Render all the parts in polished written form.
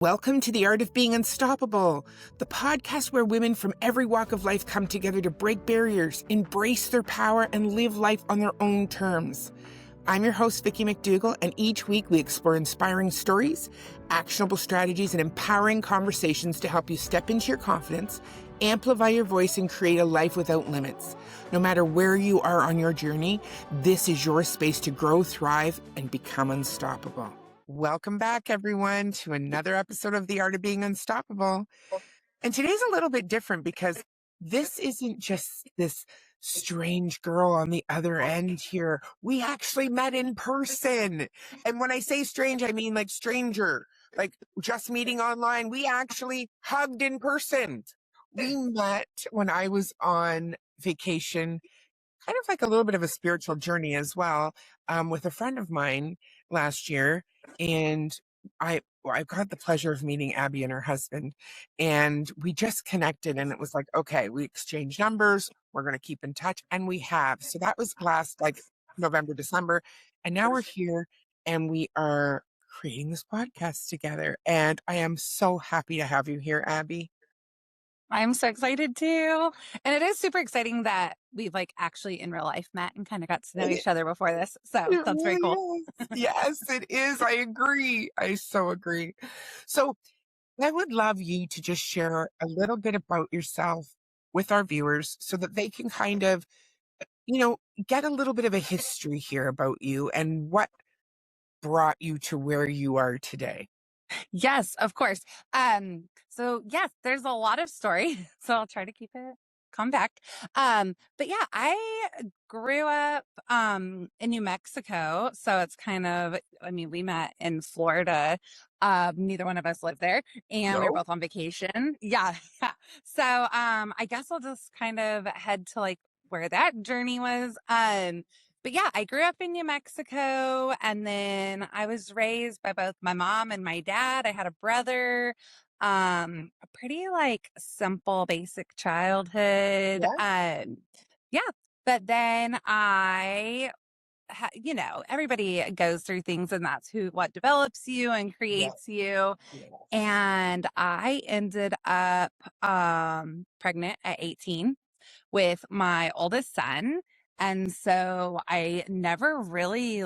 Welcome to The Art of Being Unstoppable, the podcast where women from every walk of life come together to break barriers, embrace their power, and live life on their own terms. I'm your host, Vicki McDougall, and each week we explore inspiring stories, actionable strategies, and empowering conversations to help you step into your confidence, amplify your voice, and create a life without limits. No matter where you are on your journey, this is your space to grow, thrive, and become unstoppable. Welcome back, everyone, to another episode of The Art of Being Unstoppable. And today's a little bit different because this isn't just this strange girl on the other end here. We actually met in person. And when I say strange, I mean like stranger, like just meeting online. We actually hugged in person. We met when I was on vacation, kind of like a little bit of a spiritual journey as well, with a friend of mine last year. And I got the pleasure of meeting Abby and her husband, and we just connected, and it was like, okay, we exchanged numbers. We're going to keep in touch. And we have. So that was last like November, December. And now we're here and we are creating this podcast together. And I am so happy to have you here, Abby. I'm so excited too. And it is super exciting that we've actually in real life met and kind of got to know each other before this. So It that's very cool. really is. Yes, it is. I agree. I so agree. So I would love you to just share a little bit about yourself with our viewers so that they can kind of, get a little bit of a history here about you and what brought you to where you are today. Yes, of course. So yes, there's a lot of story. So I'll try to keep it compact. But yeah, I grew up in New Mexico. So it's we met in Florida. Neither one of us lived there and we were No? both on vacation. Yeah. Yeah. So I guess I'll just kind of head to where that journey was. But yeah, I grew up in New Mexico and then I was raised by both my mom and my dad. I had a brother, a pretty simple, basic childhood. Yeah. Yeah. But then everybody goes through things and that's what develops you and Yeah. creates you. Yeah. And I ended up, pregnant at 18 with my oldest son. And so I never really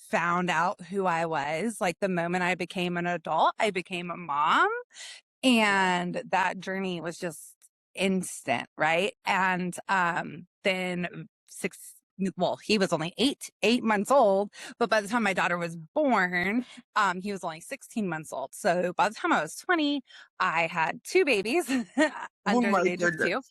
found out who I was. Like the moment I became an adult, I became a mom. And that journey was just instant, right? And then he was only eight months old, but by the time my daughter was born, he was only 16 months old. So by the time I was 20, I had two babies Oh under my the age of goodness. 2.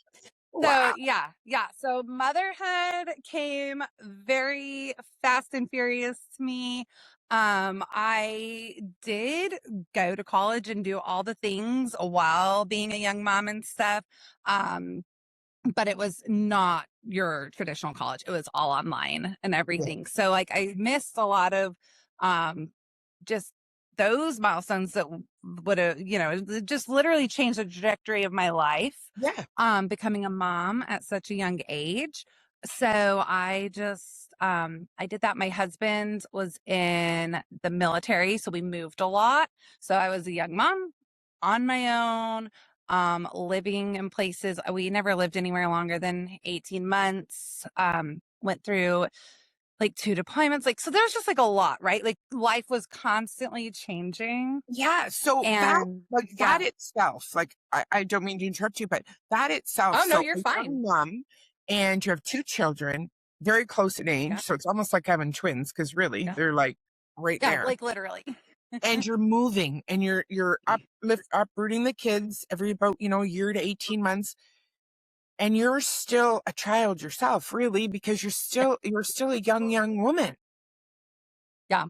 So Wow. yeah, yeah. So motherhood came very fast and furious to me. I did go to college and do all the things while being a young mom and stuff. But it was not your traditional college. It was all online and Yeah. everything. So I missed a lot of um just those milestones that would have, just literally changed the trajectory of my life, Yeah. becoming a mom at such a young age. So I did that. My husband was in the military, so we moved a lot. So I was a young mom on my own, living in places. We never lived anywhere longer than 18 months. Went through 2 deployments. So there's just a lot, right? Life was constantly changing. Yeah. So that, And like that yeah. itself, like I don't mean to interrupt you, but that itself, Oh no, so you're a fine. young mom and you have two children, very close in age. Yeah. So it's almost like having twins because really Yeah. they're like right Yeah. there. Literally. And you're moving and you're uprooting the kids every about, a year to 18 months. And you're still a child yourself, really, because you're still a young woman. Yeah,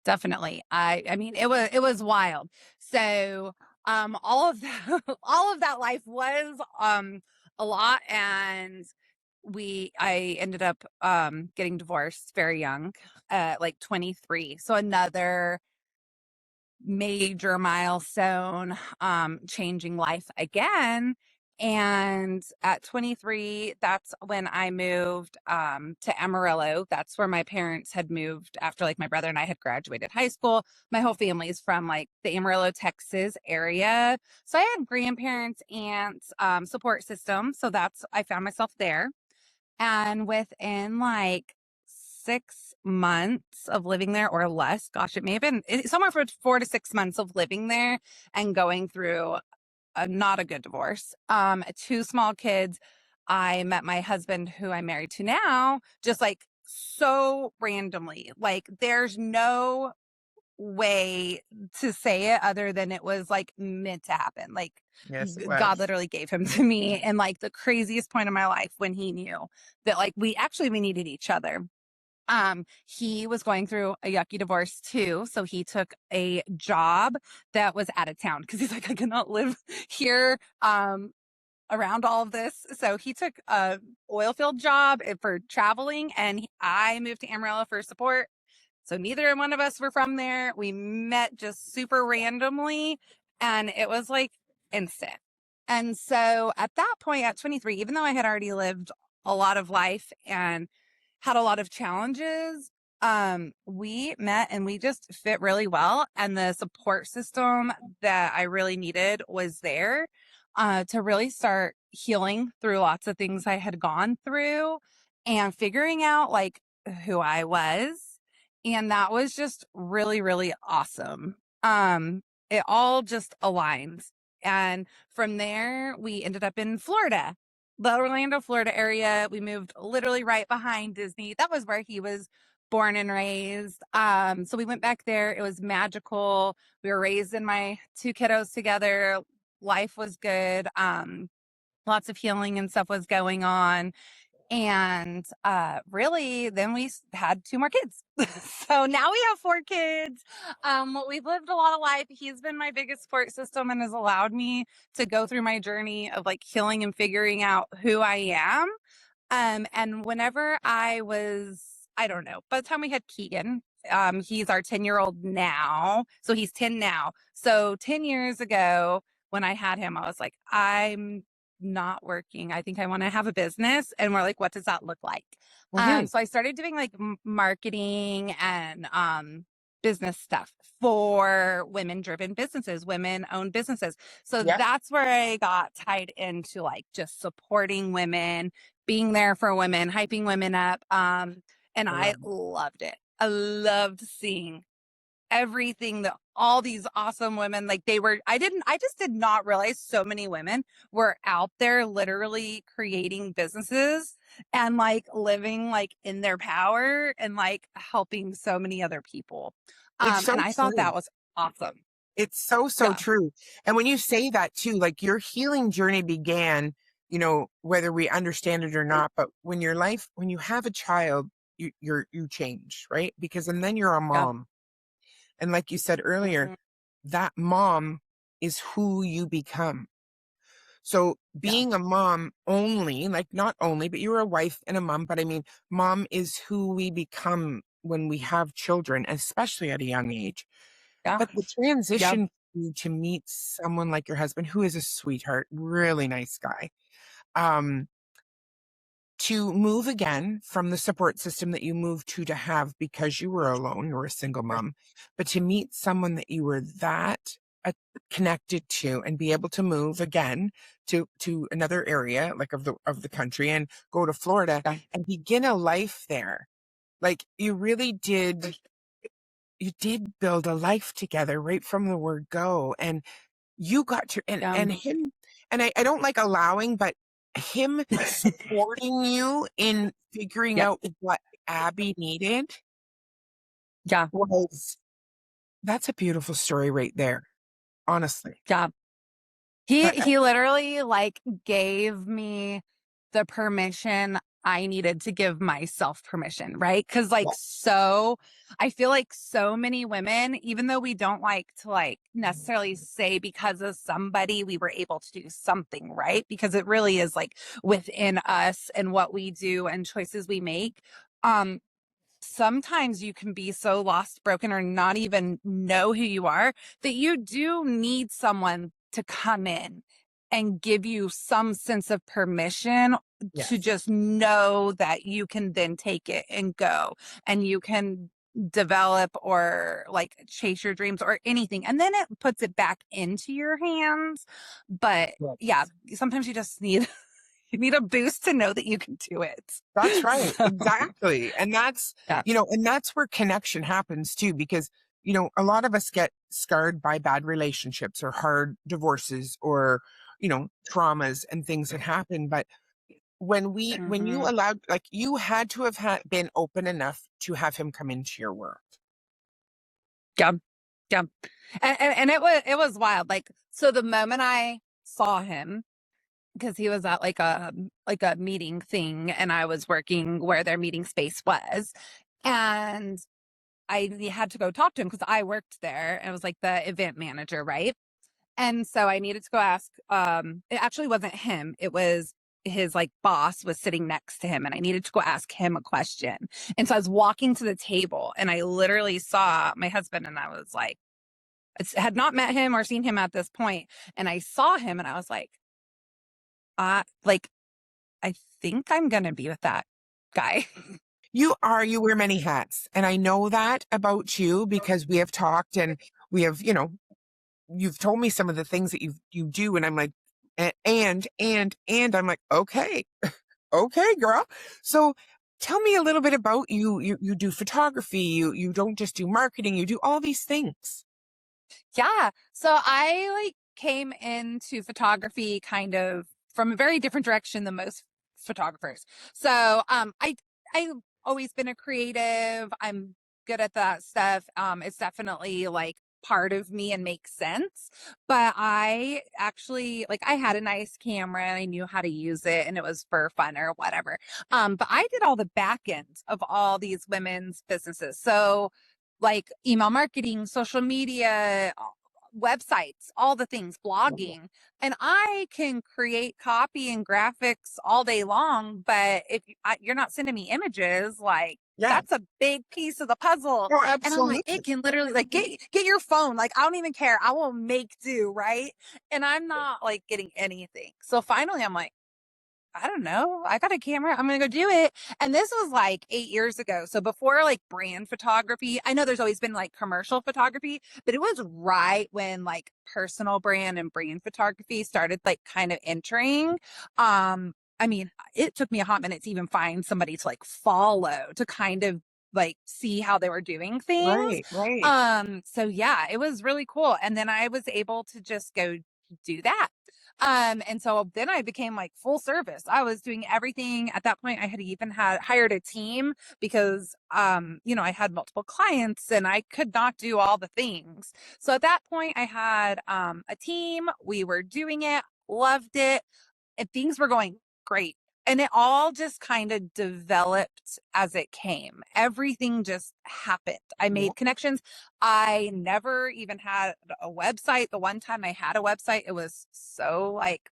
definitely. I mean, it was wild. So, all of that, all of that life was, a lot. And I ended up, getting divorced very young, 23. So another major milestone, changing life again. And at 23, that's when I moved to Amarillo. That's where my parents had moved after like my brother and I had graduated high school. My whole family's from like the Amarillo, Texas area. So I had grandparents, aunts, support system. So I found myself there. And within like 6 months of living there or less, gosh, it may have been somewhere for 4 to 6 months of living there and going through not a good divorce. Two small kids. I met my husband, who I'm married to now, just like so randomly. Like, there's no way to say it other than it was like meant to happen. Like, Yes, it God was. literally gave him to me in like the craziest point of my life when he knew that like we needed each other. He was going through a yucky divorce too. So he took a job that was out of town because he's like, I cannot live here around all of this. So he took a oil field job for traveling, and I moved to Amarillo for support. So neither one of us were from there. We met just super randomly, and it was like instant. And so at that point, at 23, even though I had already lived a lot of life and had a lot of challenges, we met and we just fit really well. And the support system that I really needed was there to really start healing through lots of things I had gone through and figuring out like who I was. And that was just really, really awesome. It all just aligned. And from there, we ended up in Florida, the Orlando, Florida area. We moved literally right behind Disney. That was where he was born and raised. So we went back there. It was magical. We were raising my two kiddos together. Life was good. Lots of healing and stuff was going on. And really, then we had two more kids. So now we have four kids. We've lived a lot of life. He's been my biggest support system and has allowed me to go through my journey of like healing and figuring out who I am. And whenever I don't know, by the time we had Keegan, he's our 10-year-old now. So he's 10 now. So 10 years ago, when I had him, I was like, I'm not working. I think I want to have a business. And we're like, what does that look like? Hmm. So I started doing like marketing and business stuff for women driven businesses, women owned businesses. So Yeah. that's where I got tied into like just supporting women, being there for women, hyping women up. And I I love it. loved it. I loved seeing everything that all these awesome women like I just did not realize so many women were out there literally creating businesses and like living like in their power and like helping so many other people. It's And so I thought true. that was awesome. It's so, so Yeah. true. And when you say that too, like your healing journey began, whether we understand it or not, but when you have a child, you change, right? And then you're a Yeah. mom. And like you said earlier, Mhm. that mom is who you become. So Yeah. being a mom only, like not only, but you're a wife and a mom, but I mean, mom is who we become when we have children, especially at a young age. Yeah. But the Yeah. transition to meet someone like your husband, who is a sweetheart, really nice guy, um, to move again from the support system that you moved to have because you were alone, you were a single mom, but to meet someone that you were that uh, connected to and be able to move again to another area like of the country and go to Florida Yeah. and begin a life there. Like you really did, you did build a life together right from the word go. And you got to, Yeah. and him, and I don't like allowing, but him supporting you in figuring Yep. out what Abby needed Yeah. was, that's a beautiful story right there, honestly. Yeah. He I, he literally like gave me the permission I needed to give myself permission, right? Cuz like so I feel like so many women, even though we don't like to like necessarily say because of somebody we were able to do something, right? Because it really is like within us and what we do and choices we make. Um Sometimes you can be so lost, broken, or not even know who you are that you do need someone to come in and give you some sense of permission to Yes. just know that you can then take it and go, and you can develop or like chase your dreams or anything. And then it puts it back into your hands. But yeah, Yes. sometimes you just need you need a boost to know that you can do it. That's right. So Exactly. And that's, yeah. and that's where connection happens too, because, a lot of us get scarred by bad relationships or hard divorces or, traumas and things that happen. But when you Hmm. allowed, like, you had to have been open enough to have him come into your world. Yeah. Yeah. And it was wild. Like, so the moment I saw him, because he was at like a meeting thing, and I was working where their meeting space was, and I had to go talk to him because I worked there and was like the event manager, right? And so I needed to go ask, it actually wasn't him, it was his like boss was sitting next to him, and I needed to go ask him a question. And so I was walking to the table, and I literally saw my husband, and I was like, had not met him or seen him at this point, and I saw him, and I was like, I think I'm gonna be with that guy. You wear many hats. And I know that about you because we have talked and we have, you've told me some of the things that you do. And I'm like, and I'm like, okay, okay, girl. So tell me a little bit about you. You do photography. You don't just do marketing. You do all these things. Yeah. So I like came into photography kind of from a very different direction than most photographers. So I've always been a creative. I'm good at that stuff. It's definitely like part of me and makes sense. But I actually like I had a nice camera and I knew how to use it and it was for fun or whatever. But I did all the back end of all these women's businesses. So like email marketing, social media, websites, all the things, blogging. And I can create copy and graphics all day long, but if you're not sending me images, like Yeah. that's a big piece of the puzzle. Oh, And I'm like, absolutely. it can literally like get your phone. Like I don't even care. I will make do, right? And I'm not like getting anything. So finally I'm like, I don't know. I got a camera. I'm going to go do it. And this was like 8 years ago. So before like brand photography, I know there's always been like commercial photography, but it was right when like personal brand and brand photography started like kind of entering. I mean, it took me a hot minute to even find somebody to like follow to kind of like see how they were doing things. Right, right. So yeah, it was really cool. And then I was able to just go do that. And so then I became like full service. I was doing everything at that point. I had even had hired a team because, I had multiple clients and I could not do all the things. So at that point I had, a team, we were doing it, loved it, and things were going great. And it all just kind of developed as it came. Everything just happened. I Yeah. made connections. I never even had a website. The one time I had a website, it was so like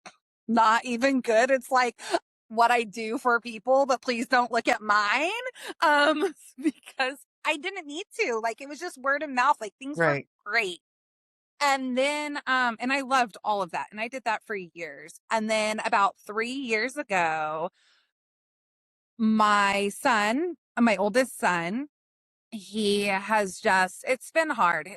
not even good. It's like what I do for people, but please don't look at mine. Because I didn't need to. Like it was just word of mouth. Like things were Right. great. And then, and I loved all of that. And I did that for years. And then about 3 years ago, my son, my oldest son, it's been hard.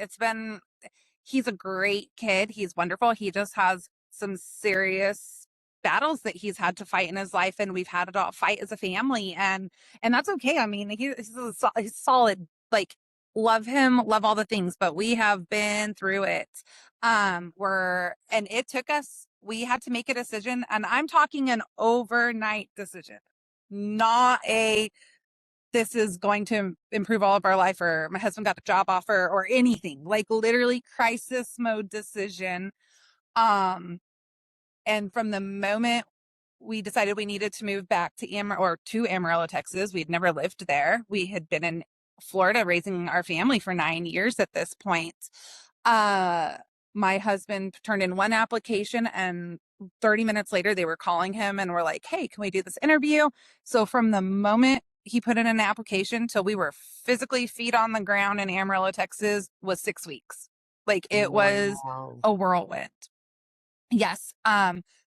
He's a great kid. He's wonderful. He just has some serious battles that he's had to fight in his life. And we've had to fight as a family. And that's okay. I mean, he's solid, like, love him, love all the things, but we have been through it. And it took us, we had to make a decision. And I'm talking an overnight decision, not a this is going to improve all of our life or my husband got a job offer or anything, like literally crisis mode decision. um and from the moment we decided we needed to move back to Amarillo, Texas, we'd never lived there. We had been in Florida raising our family for 9 years at this point. uh my husband turned in one application, and 30 minutes later they were calling him and were like, hey, can we do this interview? So from the moment he put in an application till we were physically feet on the ground in Amarillo, Texas, was 6 weeks. Like it was Wow. a whirlwind. Yes.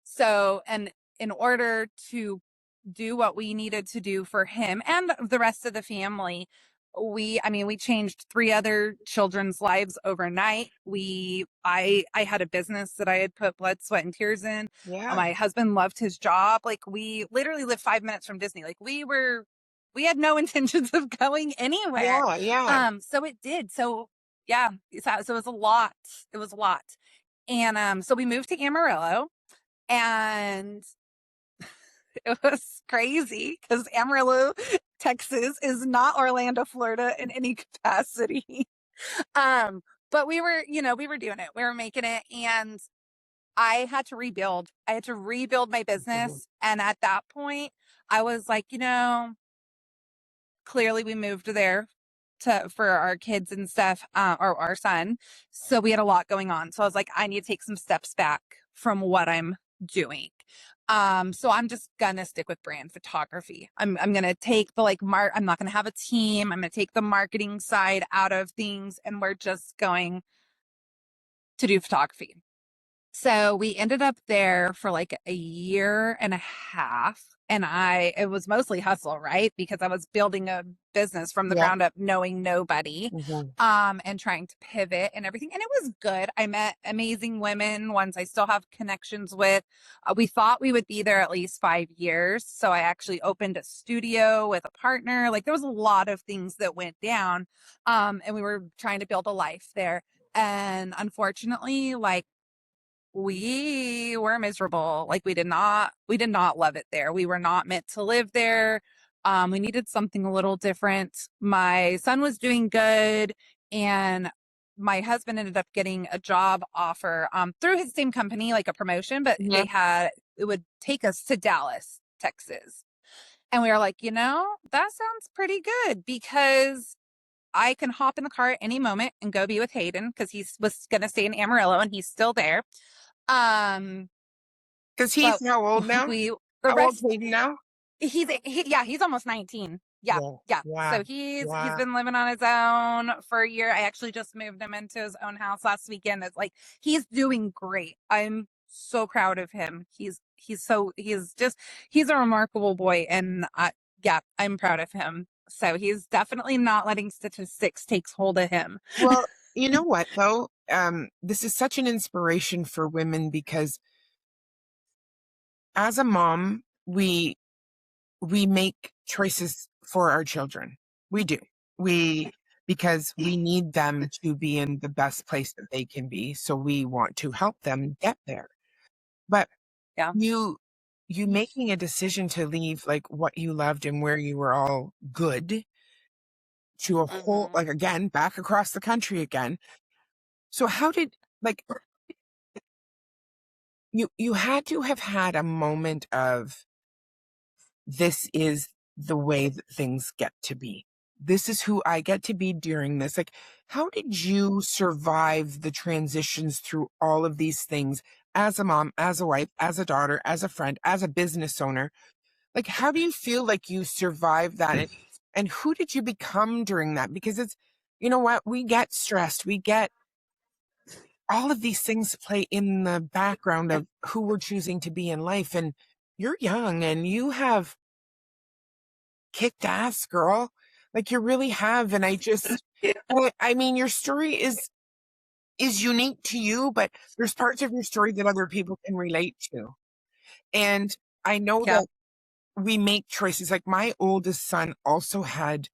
So, and in order to do what we needed to do for him and the rest of the family, we changed three other children's lives overnight. I had a business that I had put blood, sweat, and tears in. Yeah. My husband loved his job. Like, we literally lived 5 minutes from Disney. Like, we had no intentions of going anywhere. Yeah. Yeah. So it did. So yeah, so it was a lot. It was a lot. And so we moved to Amarillo, and it was crazy because Amarillo, Texas is not Orlando, Florida in any capacity. Um, but we were doing it. We were making it, and I had to rebuild. I had to rebuild my Mhm. business. And at that point, I was like, clearly we moved there for our kids and stuff, or our son. So we had a lot going on. So I was like, I need to take some steps back from what I'm doing. So I'm just gonna stick with brand photography. I'm gonna take the I'm not gonna have a team. I'm gonna take the marketing side out of things, and we're just going to do photography. So we ended up there for like a year and a half. And it was mostly hustle, right? Because I was building a business from the Yeah. ground up, knowing nobody, Mhm. and trying to pivot and everything. And it was good. I met amazing women, ones I still have connections with. We thought we would be there at least 5 years. So I actually opened a studio with a partner. Like, there was a lot of things that went down. And we were trying to build a life there. And unfortunately, like, we were miserable. Like, we did not love it there. We were not meant to live there. We needed something a little different. My son was doing good, and my husband ended up getting a job offer through his same company, like a promotion, but Yeah. it would take us to Dallas, Texas. And we were like, that sounds pretty good because I can hop in the car at any moment and go be with Hayden because he was going to stay in Amarillo and he's still there. Um, Because but he's how old now? the How old rest, Hayden now? he's almost 19. Yeah. Yeah. Yeah. Yeah. So he's Wow. been living on his own for a year. I actually just moved him into his own house last weekend. It's like, he's doing great. I'm so proud of him. He's a remarkable boy. And yeah, I'm proud of him. So he's definitely not letting statistics take hold of him. Well, you know what though? This is such an inspiration for women because as a mom, we make choices for our children. We do. We because we need them to be in the best place that they can be. So we want to help them get there. But Yeah. you making a decision to leave like what you loved and where you were all good to a whole Mhm. like again back across the country again. So how did like you had to have had a moment of this is the way that things get to be. This is who I get to be during this. Like, how did you survive the transitions through all of these things as a mom, as a wife, as a daughter, as a friend, as a business owner? Like, how do you feel like you survived that? And who did you become during that? Because it's, you know what? We get stressed. We get all of these things play in the background of who we're choosing to be in life. And you're young and you have kicked ass, girl. Like you really have. And I mean, your story is unique to you, but there's parts of your story that other people can relate to. And I know Yeah. that we make choices. Like my oldest son also had,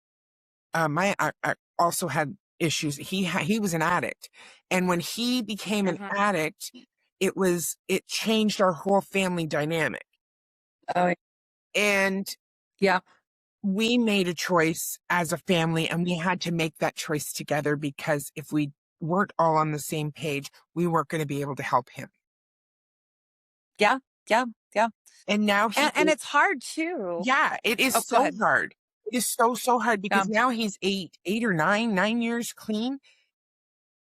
also had issues. He was an addict. And when he became an Mhm. addict, it changed our whole family dynamic. Oh, And yeah. we made a choice as a family and we had to make that choice together because if we weren't all on the same page, we weren't going to be able to help him. Yeah. Yeah. Yeah. And now And it's hard too. yeah, it is Oh, go so ahead. hard. It is so, so hard Yeah. because now he's 8 or 9 years clean,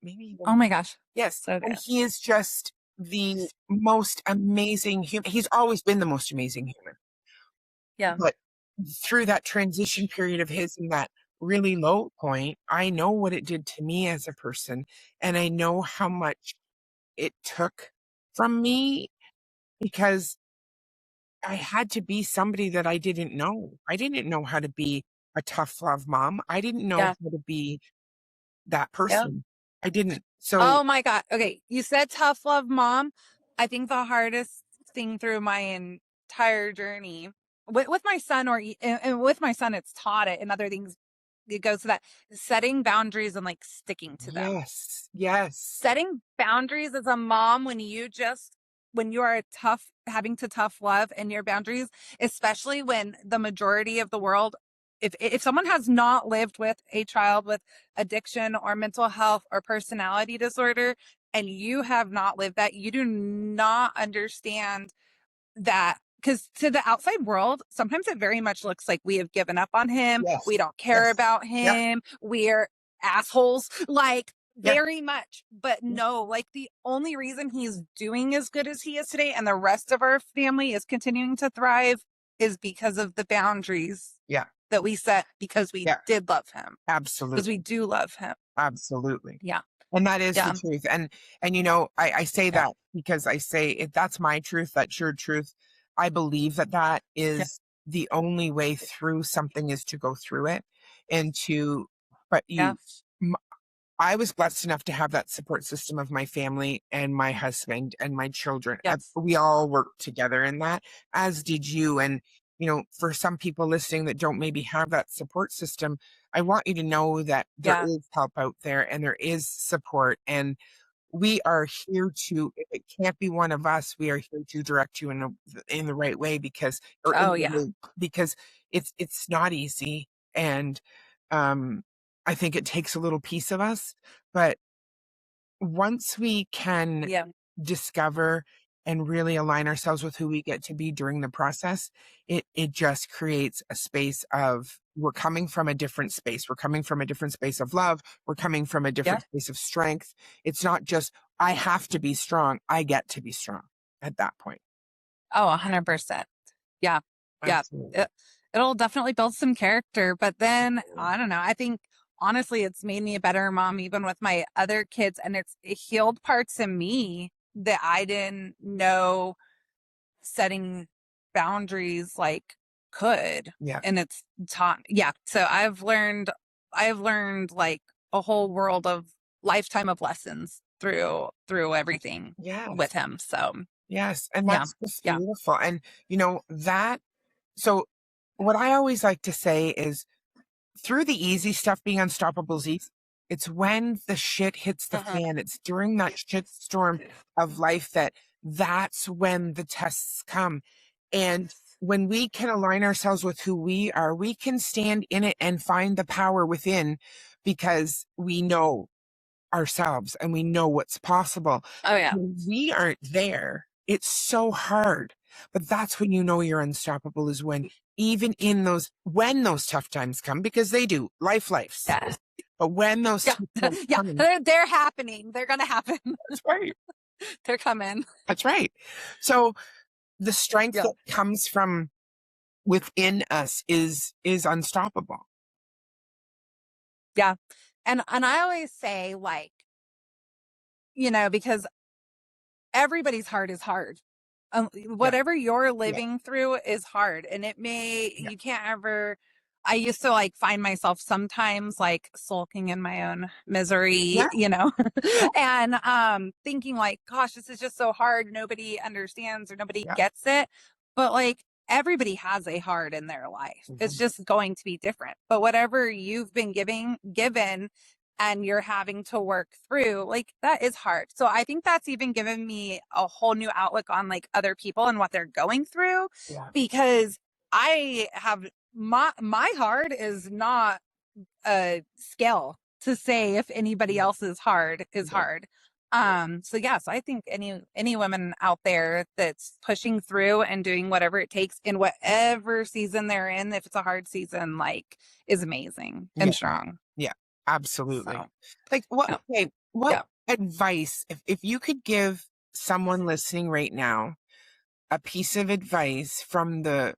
maybe Oh even, my gosh. yes. So And good. he is just the most amazing human. He's always been the most amazing human. Yeah. But through that transition period of his and that really low point, I know what it did to me as a person. And I know how much it took from me because I had to be somebody that I didn't know. I didn't know how to be a tough love mom. I didn't know Yeah. how to be that Yep. person. I didn't. So Oh my God. Okay. You said tough love mom. I think the hardest thing through my entire journey with my son, and with my son, it's taught it, and other things, it goes to that setting boundaries and like sticking to them. yes, yes, Setting boundaries as a mom when you are having to tough love and your boundaries, especially when the majority of the world, if someone has not lived with a child with addiction or mental health or personality disorder, and you have not lived that, you do not understand that, because to the outside world, sometimes it very much looks like we have given up on him. We yes, don't care yes. about Yep, him. We're assholes, like yep, very much. But yep, no, like the only reason he's doing as good as he is today and the rest of our family is continuing to thrive is because of the boundaries yeah, that we set because we yeah, did love him, because we absolutely. do love him. Absolutely. Yeah. And that is the Yeah. truth. And I say Yeah. that because I say if that's my truth, that's your truth. I believe that that Yeah. is the only way through something is to go through it and to, but Yeah. I was blessed enough to have that support system of my family and my husband and my children. Yes. We all worked together in that, as did you. And, for some people listening that don't maybe have that support system, I want you to know that there Yeah. is help out there and there is support. And we are here to, if it can't be one of us, we are here to direct you in the right way or in Oh the yeah. way, because it's not easy. And, um, I think it takes a little piece of us, but once we can Yeah. discover and really align ourselves with who we get to be during the process, it just creates a space of we're coming from a different space. We're coming from a different space of love. We're coming from a Yeah. different space of strength. It's not just I have to be strong. I get to be strong at that point. Oh, 100%. Yeah. Yeah. Absolutely. It'll definitely build some character, but then Absolutely. I don't know. I think honestly it's made me a better mom even with my other kids, and it healed parts of me that I didn't know setting boundaries like could. Yeah. And it's taught, yeah. So I've learned like a whole world of lifetime of lessons through everything Yes. with him. So, Yes. And yeah. that's just Yeah. beautiful. And that so what I always like to say is through the easy stuff, being unstoppable is easy. It's when the shit hits the Mhm. fan. It's during that shit storm of life that's when the tests come. And when we can align ourselves with who we are, we can stand in it and find the power within because we know ourselves and we know what's possible. Oh yeah. When we aren't there, it's so hard. But that's when you know you're unstoppable is when even when those tough times come, because they do, life. Yeah. But when those Yeah. tough times Yeah. come, They're happening. They're gonna happen. that's right. They're coming. That's right. So the strength Yeah. that comes from within us is unstoppable. Yeah. And I always say, like, because everybody's heart is hard. Yeah. Whatever you're Yeah. living through is hard, and Yeah. you can't ever. I used to like find myself sometimes like sulking in my own misery, Yeah. Yeah. and thinking like, gosh, this is just so hard. Nobody understands or nobody Yeah. gets it. But like everybody has a hard in their life. It's Mhm. just going to be different. But whatever you've been given and you're having to work through, like that is hard. So I think that's even given me a whole new outlook on like other people and what they're going through, Yeah. because I have my hard is not a scale to say if anybody Yeah. else's hard is Yeah. hard. So yes, I think any women out there that's pushing through and doing whatever it takes in whatever season they're in, if it's a hard season, like is amazing Yeah. and strong. Yeah, absolutely. So Like yeah. what Yeah. advice, if you could give someone listening right now a piece of advice from the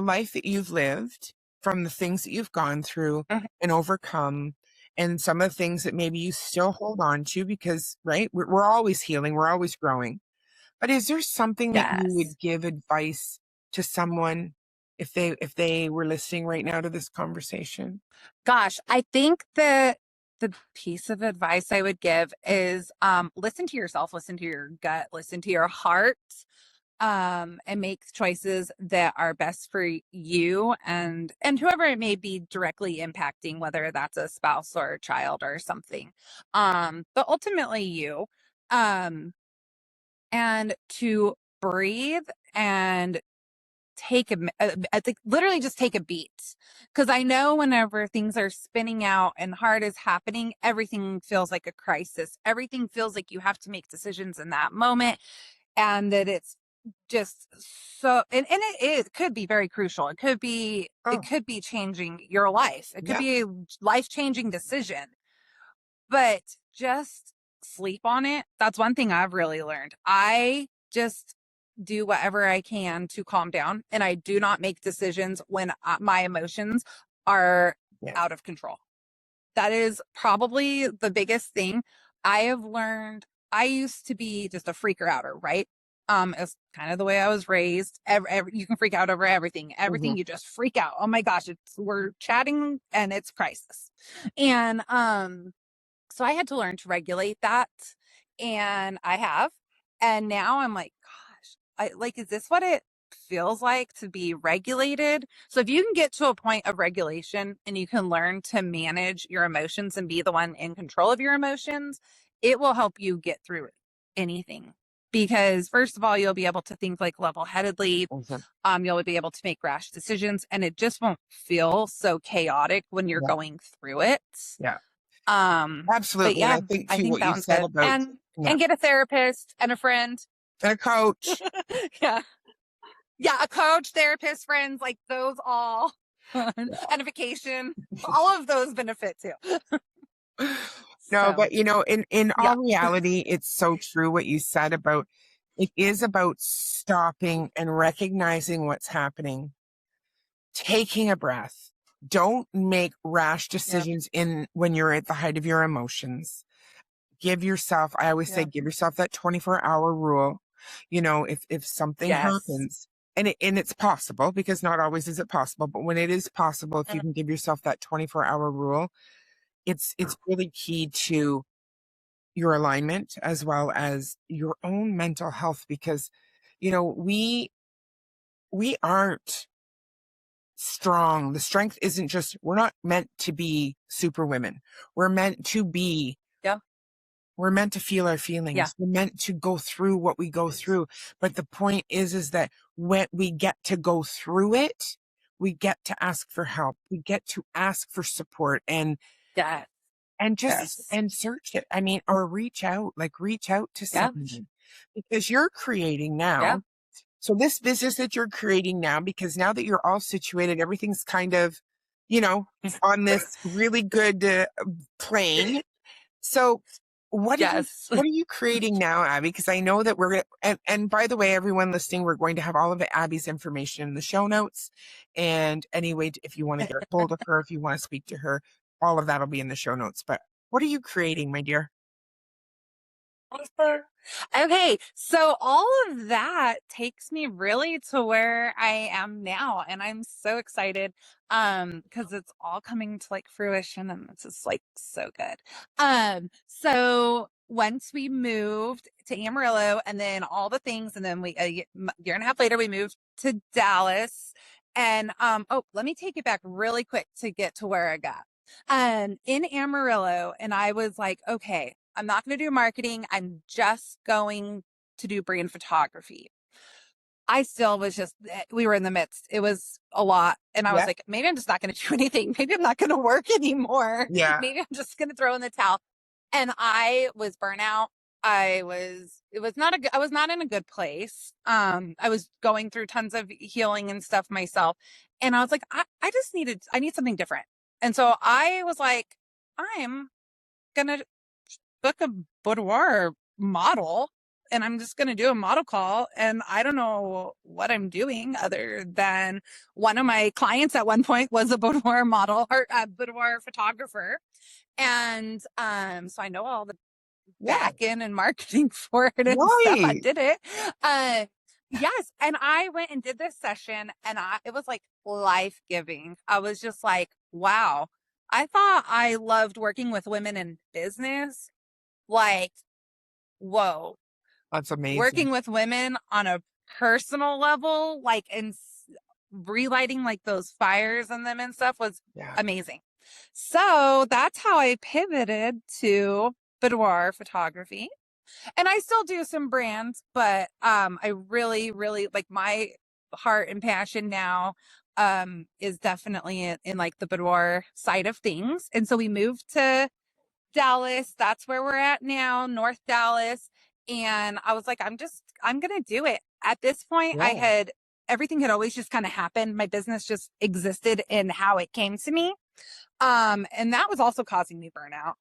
life that you've lived, from the things that you've gone through Mhm. and overcome, and some of the things that maybe you still hold on to because, right, we're always healing, we're always growing. But is there something that you Yes. would give advice to someone if they were listening right now to this conversation? Gosh, I think the piece of advice I would give is listen to yourself, listen to your gut, listen to your heart, and make choices that are best for you and whoever it may be directly impacting, whether that's a spouse or a child or something. But ultimately you. Um, and to breathe and take I think literally just take a beat. Because I know whenever things are spinning out and hard is happening, everything feels like a crisis. Everything feels like you have to make decisions in that moment, and that it's just so and it could be very crucial. It Oh, could be changing your life. It could yeah. be a life-changing decision. But just sleep on it. That's one thing I've really learned. I just do whatever I can to calm down, and I do not make decisions when my emotions are Yeah. out of control. That is probably the biggest thing I have learned. I used to be just a freaker outer, right? It's kind of the way I was raised. You can freak out over everything. Hmm. Everything you just freak out. Oh my gosh, we're chatting and it's crisis. And so I had to learn to regulate that, and I have. And now I'm like, gosh, is this what it feels like to be regulated? So if you can get to a point of regulation and you can learn to manage your emotions and be the one in control of your emotions, it will help you get through anything. Because first of all, you'll be able to think like level-headedly. Hmm. You'll be able to make rash decisions, and it just won't feel so chaotic when you're Yeah. going through it. Yeah. But Absolutely. And yeah, I think I too think what that you one's said good. about, yeah, And get a therapist and a friend. and a coach. Yeah. Yeah, a coach, therapist, friends, like those all. And a vacation. All of those benefit too. No, So but in yeah. all reality, it's so true what you said about it is about stopping and recognizing what's happening, taking a breath. Don't make rash Yep. decisions in when you're at the height of your emotions. Give yourself, I always say, Yep. give yourself that 24-hour rule. If something Yes. happens, and it's possible because not always is it possible, but when it is possible, if you can give yourself that 24-hour rule, it's really key to your alignment as well as your own mental health because we aren't strong. The strength isn't just, we're not meant to be super women. We're meant to be, Yeah. we're meant to feel our Yeah. feelings. We're meant to go through what we go through. But the point is that when we get to go through it, we get to ask for help. We get to ask for support Yes. and just Yes. and search it. I mean, or reach out to Yeah. someone because you're creating Yeah. now. So this business that you're creating now, because now that you're all situated, everything's kind of, you know, on this really good plane. So what are you Yes. what are you creating now, Abby? Because I know that we're gonna and by the way, everyone listening, we're going to have all of Abby's information in the show notes. And anyway, if you want to get a hold of her, if you want to speak to her, all of that'll be in the show notes. But what are you creating, my dear? Okay, so all of that takes me really to where I am now, and I'm so excited because it's all coming to like fruition, and it's just like so good. So once we moved to Amarillo and then all the things, and then year and a half later we moved to Dallas. And oh, let me take it back really quick to get to where I got in Amarillo, and I was like, okay, I'm not going to do marketing. I'm just going to do brand photography. I still was just, we were in the midst. It was a lot. And I was Yeah. like, maybe I'm just not going to do anything. Maybe I'm not going to work anymore. Yeah. Maybe I'm just going to throw in the towel. And I was burnout. It was not I was not in a good place. I was going through tons of healing and stuff myself. And I was like, I need something different. And so I was like, I'm going to book a boudoir model and I'm just going to do a model call. And I don't know what I'm doing other than one of my clients at one point was a boudoir model or a boudoir photographer. And so I know all the back end and marketing for it and stuff. I did it. Yes. And I went and did this session and it was like life-giving. I was just like, wow. I thought I loved working with women in business. Like, whoa. That's amazing. Working with women on a personal level, like, and relighting like those fires in them and stuff was amazing. So that's how I pivoted to boudoir photography. And I still do some brands, but I really, really like my heart and passion now is definitely in like the boudoir side of things. And so we moved to Dallas. That's where we're at now, North Dallas. And I was like, I'm going to do it. At this point, everything had always just kind of happened. My business just existed in how it came to me. And that was also causing me burnout.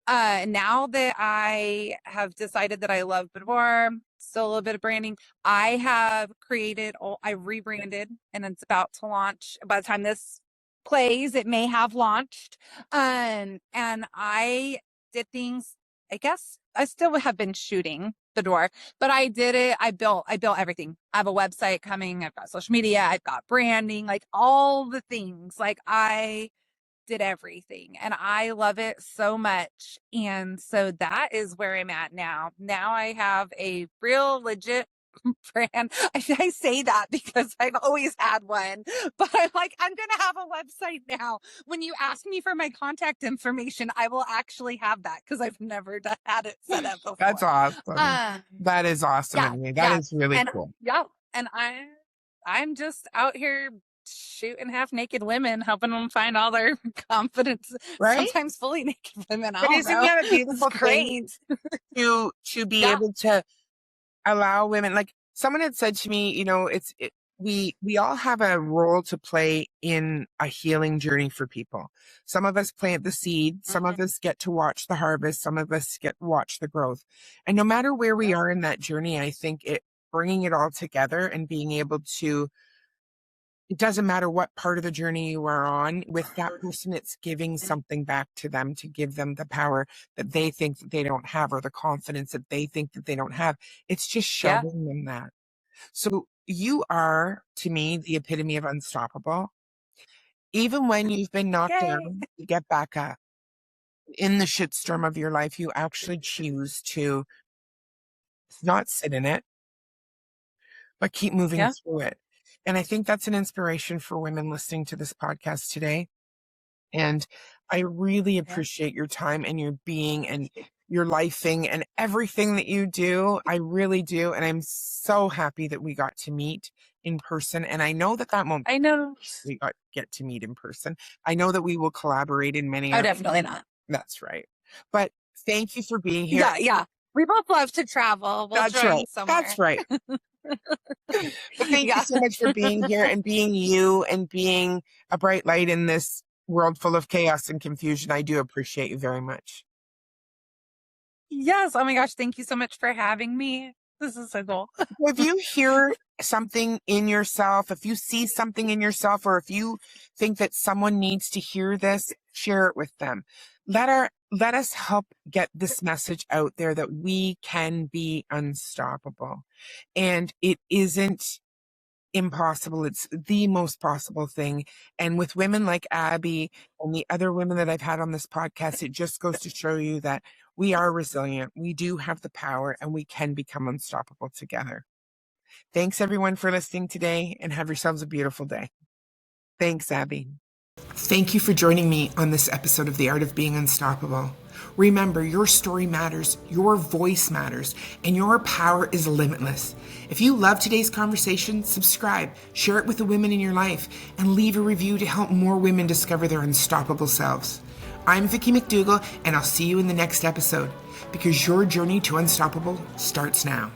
Now that I have decided that I love boudoir, still a little bit of branding, I rebranded and it's about to launch. By the time this plays, it may have launched. And I did things, I guess I still have been shooting boudoir, but I did it. I built everything. I have a website coming. I've got social media. I've got branding, like all the things. Like I did everything and I love it so much. And so that is where I'm at now. Now I have a real legit brand. I say that because I've always had one, but I'm like, I'm going to have a website now. When you ask me for my contact information, I will actually have that because I've never had it set up before. That's awesome. That is awesome. That is really cool. Yeah. And I'm just out here shooting half naked women, helping them find all their confidence. Right? Sometimes fully naked women. But isn't that a beautiful thing to be able to allow women? Like someone had said to me, you know, we all have a role to play in a healing journey for people. Some of us plant the seed, some of us get to watch the harvest, some of us get to watch the growth. And no matter where we are in that journey, I think bringing it all together and being able to, it doesn't matter what part of the journey you are on, with that person, it's giving something back to them to give them the power that they think that they don't have or the confidence that they think that they don't have. It's just showing them that. So you are, to me, the epitome of unstoppable. Even when you've been knocked down, you get back up. In the shitstorm of your life, you actually choose to not sit in it, but keep moving through it. And I think that's an inspiration for women listening to this podcast today. And I really appreciate your time and your being and your lifing and everything that you do. I really do. And I'm so happy that we got to meet in person. And I know that won't. I know we get to meet in person. I know that we will collaborate in many. Oh, definitely not. That's right. But thank you for being here. Yeah. We both love to travel. That's right. That's right. Thank you so much for being here and being you and being a bright light in this world full of chaos and confusion. I do appreciate you very much. Yes. Oh my gosh. Thank you so much for having me. This is so cool. If you hear something in yourself, if you see something in yourself, or if you think that someone needs to hear this, share it with them. Let us help get this message out there that we can be unstoppable. And it isn't impossible. It's the most possible thing. And with women like Abby and the other women that I've had on this podcast, it just goes to show you that we are resilient. We do have the power and we can become unstoppable together. Thanks everyone for listening today and have yourselves a beautiful day. Thanks, Abby. Thank you for joining me on this episode of The Art of Being Unstoppable. Remember, your story matters, your voice matters, and your power is limitless. If you love today's conversation, subscribe, share it with the women in your life, and leave a review to help more women discover their unstoppable selves. I'm Vicki McDougall, and I'll see you in the next episode, because your journey to unstoppable starts now.